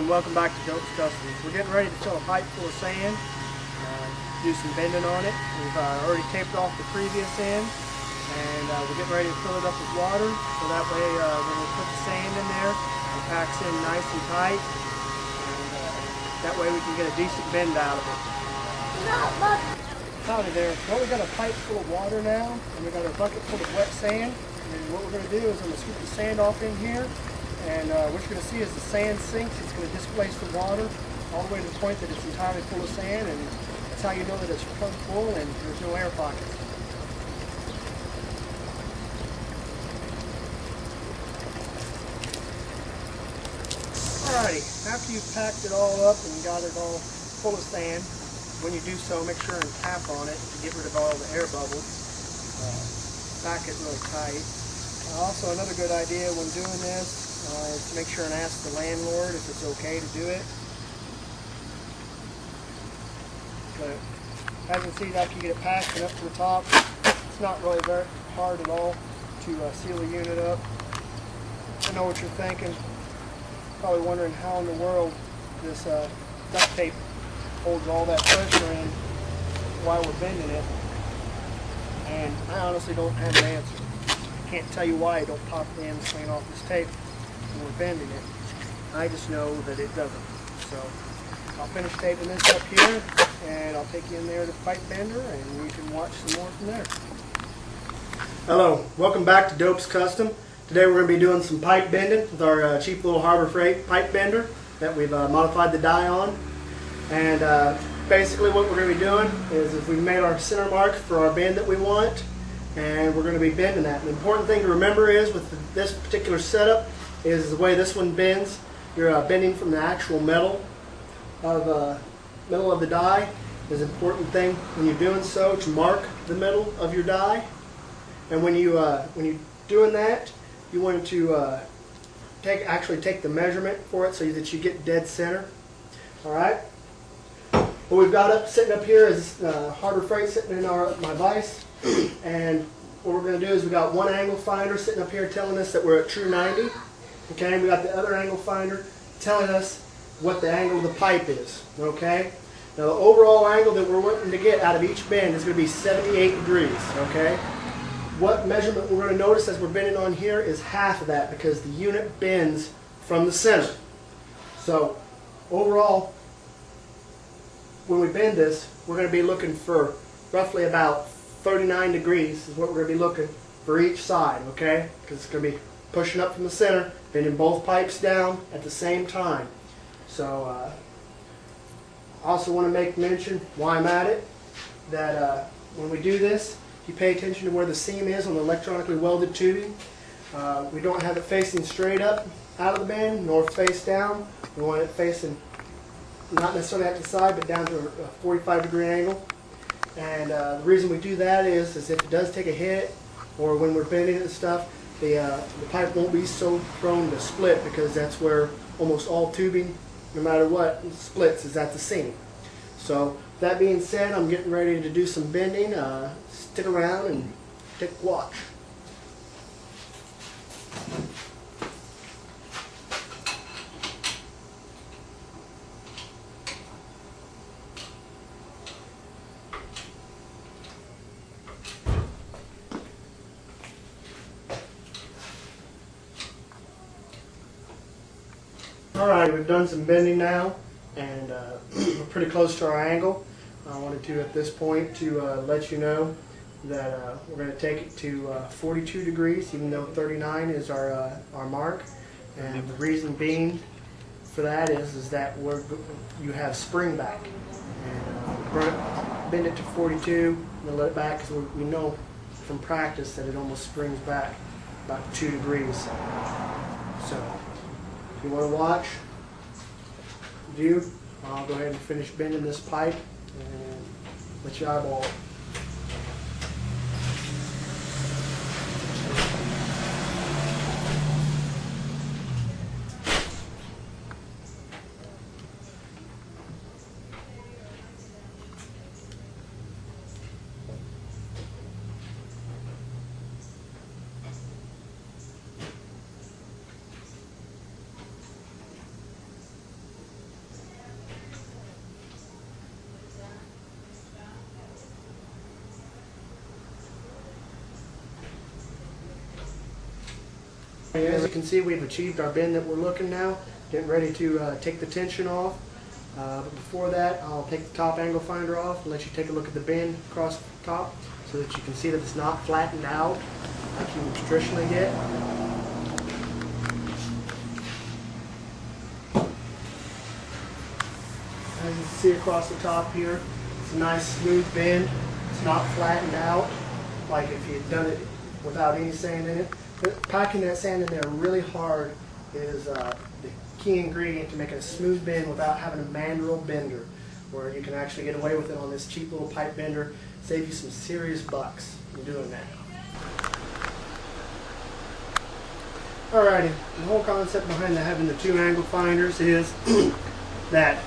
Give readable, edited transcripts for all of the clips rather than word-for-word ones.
and welcome back to Dopes Customs. We're getting ready to fill a pipe full of sand, do some bending on it. We've already taped off the previous end, and we're getting ready to fill it up with water, so that way when we put the sand in there, it packs in nice and tight, and that way we can get a decent bend out of it. Howdy there. Well, we got a pipe full of water now, and we got a bucket full of wet sand, and what we're going to do is I'm going to scoop the sand off in here. And what you're going to see is the sand sinks. It's going to displace the water all the way to the point that it's entirely full of sand, and that's how you know that it's plumb full and there's no air pockets. Alrighty, after you've packed it all up and got it all full of sand, when you do so, make sure and tap on it to get rid of all the air bubbles. Pack it really tight. Also, another good idea when doing this is to make sure and ask the landlord if it's okay to do it. But as you can see, after you get it packed and up to the top, it's not really very hard at all to seal the unit up. I know what you're thinking. Probably wondering how in the world this duct tape holds all that pressure in while we're bending it. And I honestly don't have an answer. I can't tell you why it don't pop the ends clean off this tape when we're bending it. I just know that it doesn't. So I'll finish taping this up here, and I'll take you in there to the pipe bender, and you can watch some more from there. Hello, welcome back to Dopes Custom. Today we're going to be doing some pipe bending with our cheap little Harbor Freight pipe bender that we've modified the die on. And basically what we're going to be doing is we've made our center mark for our bend that we want, and we're going to be bending that. And the important thing to remember is with this particular setup is the way this one bends. You're bending from the actual metal of the die. Is an important thing when you're doing so to mark the metal of your die. And when you're doing that, you want to actually take the measurement for it so that you get dead center. All right. What we've got sitting up here is Harbor Freight sitting in my vise, and what we're going to do is we got one angle finder sitting up here telling us that we're at true 90. Okay, we got the other angle finder telling us what the angle of the pipe is. Okay, now the overall angle that we're wanting to get out of each bend is going to be 78 degrees. Okay, what measurement we're going to notice as we're bending on here is half of that because the unit bends from the center. So overall, when we bend this, we're going to be looking for roughly about 39 degrees is what we're going to be looking for each side, okay? Because it's going to be pushing up from the center, bending both pipes down at the same time. So I also want to make mention while I'm at it that when we do this, you pay attention to where the seam is on the electronically welded tubing. We don't have it facing straight up out of the bend nor face down. We want it facing not necessarily at the side, but down to a 45-degree angle. And the reason we do that is if it does take a hit, or when we're bending it and stuff, the pipe won't be so prone to split, because that's where almost all tubing, no matter what, splits, is at the seam. So that being said, I'm getting ready to do some bending. Stick around and take a watch. Alright, we've done some bending now, and we're pretty close to our angle. I wanted to, at this point, to let you know that we're going to take it to 42 degrees, even though 39 is our mark. And the reason being for that is that you have spring back. And we're going to bend it to 42 and then let it back, because we know from practice that it almost springs back about 2 degrees. So if you want to watch, I'll go ahead and finish bending this pipe and let you eyeball it. As you can see, we've achieved our bend that we're looking now. Getting ready to take the tension off. But before that, I'll take the top angle finder off and let you take a look at the bend across the top so that you can see that it's not flattened out like you would traditionally get. As you can see across the top here, it's a nice smooth bend. It's not flattened out like if you had done it without any sand in it. But packing that sand in there really hard is the key ingredient to making a smooth bend without having a mandrel bender, where you can actually get away with it on this cheap little pipe bender, save you some serious bucks in doing that. Alrighty, the whole concept behind having the two angle finders is that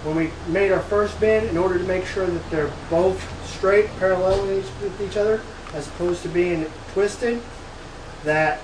when we made our first bend, in order to make sure that they're both straight, parallel with each other, as opposed to being twisted, that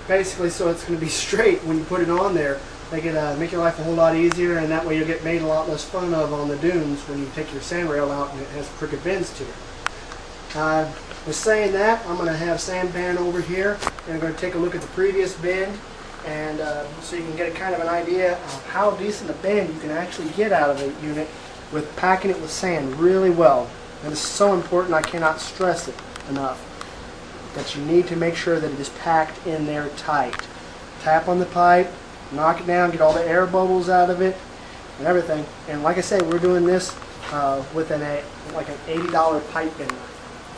basically so it's going to be straight when you put it on there, make your life a whole lot easier, and that way you'll get made a lot less fun of on the dunes when you take your sand rail out and it has crooked bends to it. With saying that, I'm going to have Sam Pan over here, and I'm going to take a look at the previous bend, and so you can get a kind of an idea of how decent a bend you can actually get out of a unit with packing it with sand really well. And it's so important, I cannot stress it enough, that you need to make sure that it is packed in there tight. Tap on the pipe, knock it down, get all the air bubbles out of it and everything. And like I say, we're doing this with like an $80 pipe bender,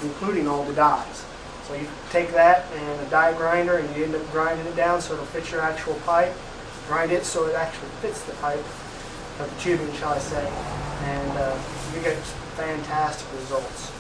including all the dies. So you take that and a die grinder and you end up grinding it down so it'll fit your actual pipe. Grind it so it actually fits the pipe, or the tubing shall I say, and you get fantastic results.